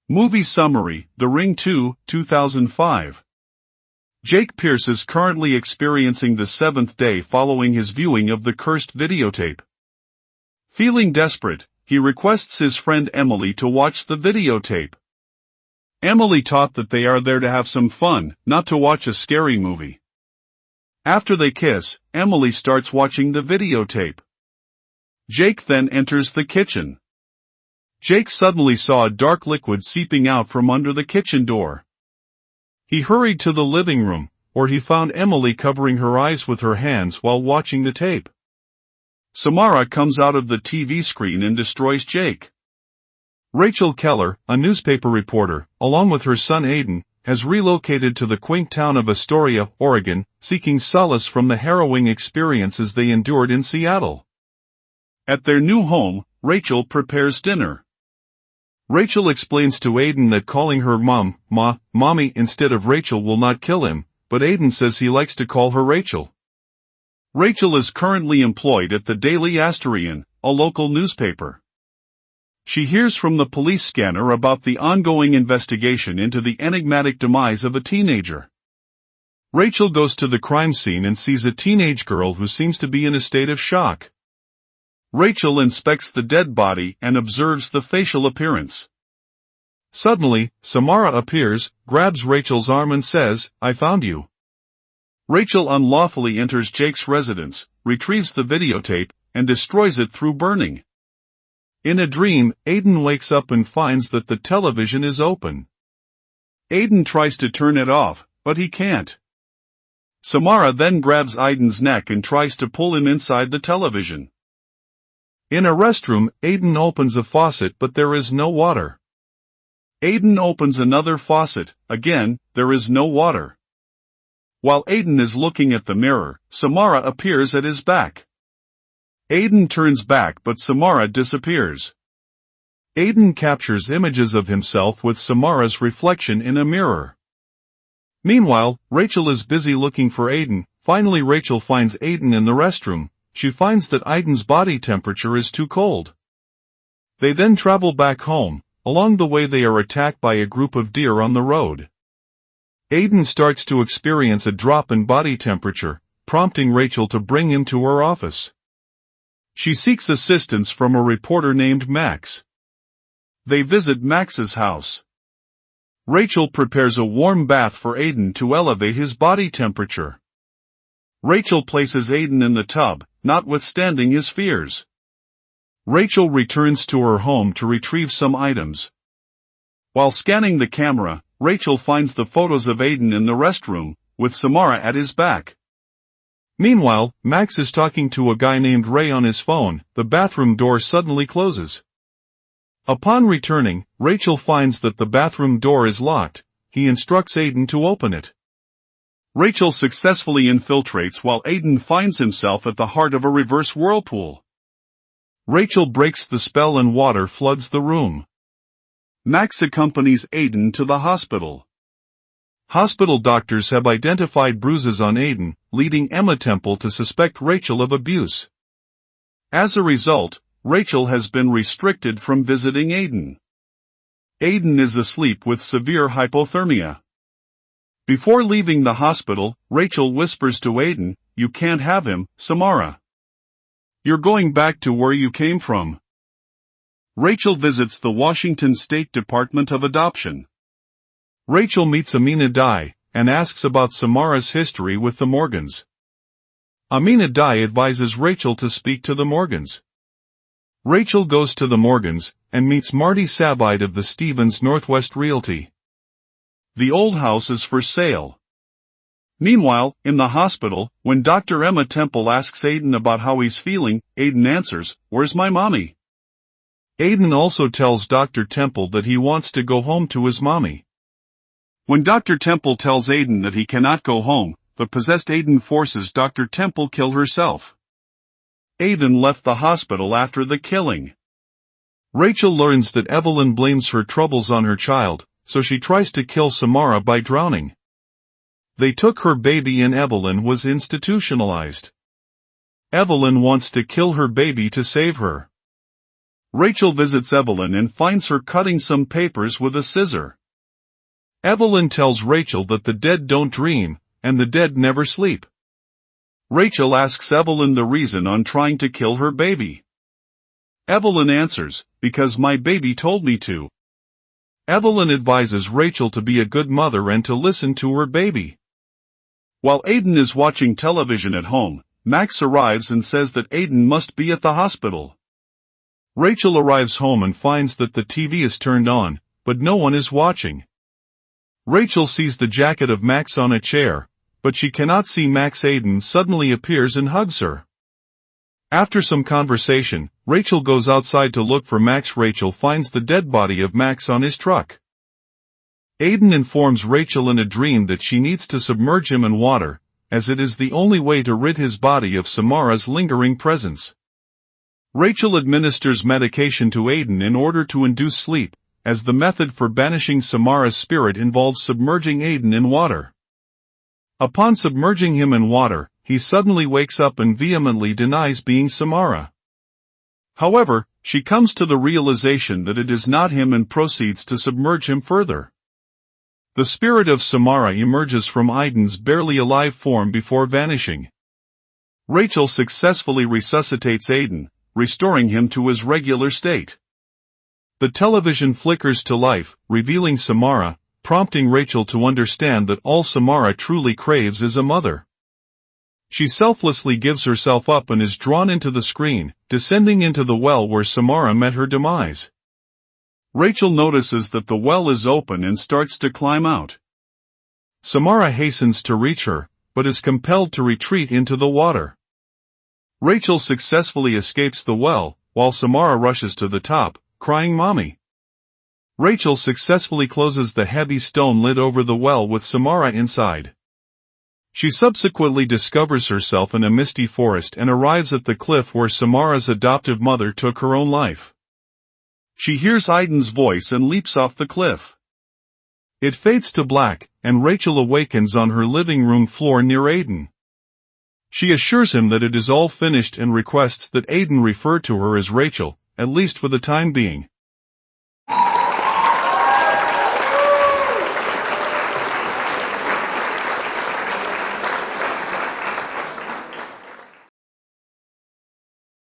Movie summary: The Ring 2, 2005. Jake Pierce is currently experiencing the seventh day following his viewing of the cursed videotape. Feeling desperate, he requests his friend Emily to watch the videotape. Emily taught that they are there to have some fun, not to watch a scary movie. After they kiss, Emily starts watching the videotape. Jake then enters the kitchen. Jake suddenly saw a dark liquid seeping out from under the kitchen door. He hurried to the living room, where he found Emily covering her eyes with her hands while watching the tape. Samara comes out of the TV screen and destroys Jake. Rachel Keller, a newspaper reporter, along with her son Aidan, has relocated to the quaint town of Astoria, Oregon, seeking solace from the harrowing experiences they endured in Seattle. At their new home, Rachel prepares dinner. Rachel explains to Aidan that calling her mommy instead of Rachel will not kill him, but Aidan says he likes to call her Rachel. Rachel is currently employed at the Daily Astorian, a local newspaper. She hears from the police scanner about the ongoing investigation into the enigmatic demise of a teenager. Rachel goes to the crime scene and sees a teenage girl who seems to be in a state of shock. Rachel inspects the dead body and observes the facial appearance. Suddenly, Samara appears, grabs Rachel's arm and says, "I found you." Rachel unlawfully enters Jake's residence, retrieves the videotape, and destroys it through burning. In a dream, Aidan wakes up and finds that the television is open. Aidan tries to turn it off, but he can't. Samara then grabs Aidan's neck and tries to pull him inside the television. In a restroom, Aidan opens a faucet but there is no water. Aidan opens another faucet, again, there is no water. While Aidan is looking at the mirror, Samara appears at his back. Aidan turns back but Samara disappears. Aidan captures images of himself with Samara's reflection in a mirror. Meanwhile, Rachel is busy looking for Aidan. Finally Rachel finds Aidan in the restroom. She finds that Aidan's body temperature is too cold. They then travel back home. Along the way they are attacked by a group of deer on the road. Aidan starts to experience a drop in body temperature, prompting Rachel to bring him to her office. She seeks assistance from a reporter named Max. They visit Max's house. Rachel prepares a warm bath for Aidan to elevate his body temperature. Rachel places Aidan in the tub, notwithstanding his fears. Rachel returns to her home to retrieve some items. While scanning the camera, Rachel finds the photos of Aidan in the restroom, with Samara at his back. Meanwhile, Max is talking to a guy named Ray on his phone. The bathroom door suddenly closes. Upon returning, Rachel finds that the bathroom door is locked. He instructs Aidan to open it. Rachel successfully infiltrates while Aidan finds himself at the heart of a reverse whirlpool. Rachel breaks the spell and water floods the room. Max accompanies Aidan to the hospital. Hospital doctors have identified bruises on Aidan, leading Emma Temple to suspect Rachel of abuse. As a result, Rachel has been restricted from visiting Aidan. Aidan is asleep with severe hypothermia. Before leaving the hospital, Rachel whispers to Aidan, "You can't have him, Samara. You're going back to where you came from." Rachel visits the Washington State Department of Adoption. Rachel meets Amina Dai, and asks about Samara's history with the Morgans. Amina Dai advises Rachel to speak to the Morgans. Rachel goes to the Morgans, and meets Marty Sabide of the Stevens Northwest Realty. The old house is for sale. Meanwhile, in the hospital, when Dr. Emma Temple asks Aidan about how he's feeling, Aidan answers, "Where's my mommy?" Aidan also tells Dr. Temple that he wants to go home to his mommy. When Dr. Temple tells Aidan that he cannot go home, the possessed Aidan forces Dr. Temple kill herself. Aidan left the hospital after the killing. Rachel learns that Evelyn blames her troubles on her child, so she tries to kill Samara by drowning. They took her baby and Evelyn was institutionalized. Evelyn wants to kill her baby to save her. Rachel visits Evelyn and finds her cutting some papers with a scissor. Evelyn tells Rachel that the dead don't dream, and the dead never sleep. Rachel asks Evelyn the reason on trying to kill her baby. Evelyn answers, "Because my baby told me to." Evelyn advises Rachel to be a good mother and to listen to her baby. While Aidan is watching television at home, Max arrives and says that Aidan must be at the hospital. Rachel arrives home and finds that the TV is turned on, but no one is watching. Rachel sees the jacket of Max on a chair, but she cannot see Max. Aidan suddenly appears and hugs her. After some conversation, Rachel goes outside to look for Max. Rachel finds the dead body of Max on his truck. Aidan informs Rachel in a dream that she needs to submerge him in water, as it is the only way to rid his body of Samara's lingering presence. Rachel administers medication to Aidan in order to induce sleep, as the method for banishing Samara's spirit involves submerging Aidan in water. Upon submerging him in water, he suddenly wakes up and vehemently denies being Samara. However, she comes to the realization that it is not him and proceeds to submerge him further. The spirit of Samara emerges from Aidan's barely alive form before vanishing. Rachel successfully resuscitates Aidan, restoring him to his regular state. The television flickers to life, revealing Samara, prompting Rachel to understand that all Samara truly craves is a mother. She selflessly gives herself up and is drawn into the screen, descending into the well where Samara met her demise. Rachel notices that the well is open and starts to climb out. Samara hastens to reach her, but is compelled to retreat into the water. Rachel successfully escapes the well, while Samara rushes to the top, crying "Mommy." Rachel successfully closes the heavy stone lid over the well with Samara inside. She subsequently discovers herself in a misty forest and arrives at the cliff where Samara's adoptive mother took her own life. She hears Aidan's voice and leaps off the cliff. It fades to black, and Rachel awakens on her living room floor near Aidan. She assures him that it is all finished and requests that Aidan refer to her as Rachel, at least for the time being.